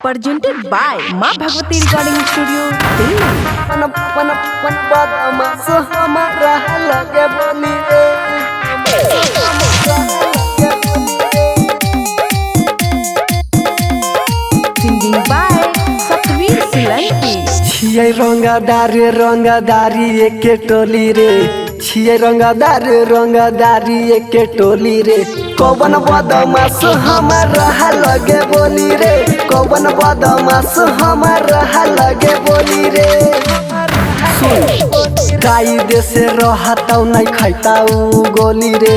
presented by Maa Bhagwati recording studio Delhi. Singing by Satveer Solanki. छियै रंगदारी एके टोली रे, छियै रंगदारी एके टोली रे। कौन बदमाश हमारा लगे बोली रे, कौन बदमाश हमारा लगे बोली रे। कायदे से रहता नहीं खाता गोली रे,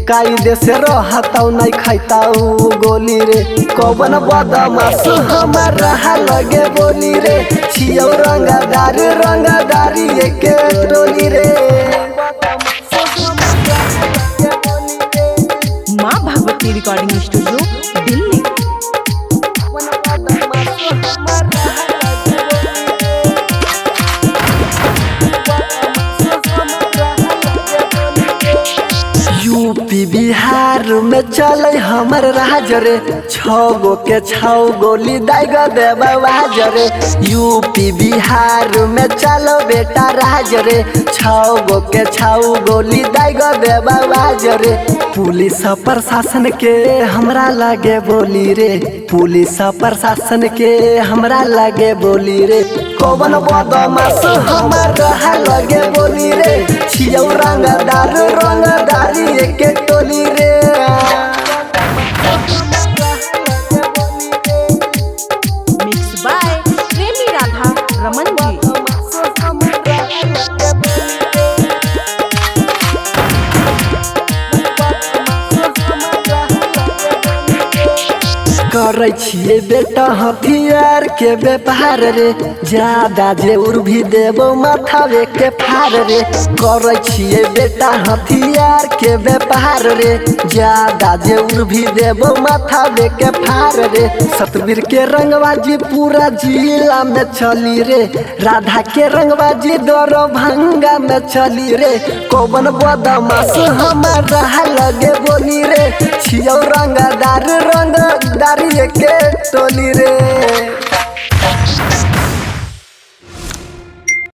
कायदे से रहता नहीं खाता गोली रे। कौन बदमाश हमारा लगे बोली रे, छियौ रंगदारी एके टोली रे। माँ Bhagwati recording studio Delhi. UP Bihar में चले हमर राज रे, 6 गो के 6 गोली दाग देवाज रे। यूपी बिहार में चलो बेटा राज रे, 6 गो के 6 गोली दाग देवाज रे। पुलिस प्रशासन के हमरा लगे बोली रे, पुलिस प्रशासन के हमरा लगे बोली रे। कौन बदमाश हमारा लगे बोली रे, छियौ रंगदारी एके टोली रे। मिक्स बाय प्रेमी राधा रमन जी। करे छिए बेटा हथियार के व्यापार रे, ज्यादा जेउर भी देबो माथावे के फार रे। करे छिए बेटा हथियार के व्यापार रे, ज्यादा जेउर भी देबो माथावे के फार रे। सतवीर के रंगबाजी पूरा जिला में चली रे, राधा के रंगबाजी दरभंगा में चली रे। कौन बदमाश हमारा लगे बोली रे, छियौ रंगदारी एके टोली रे।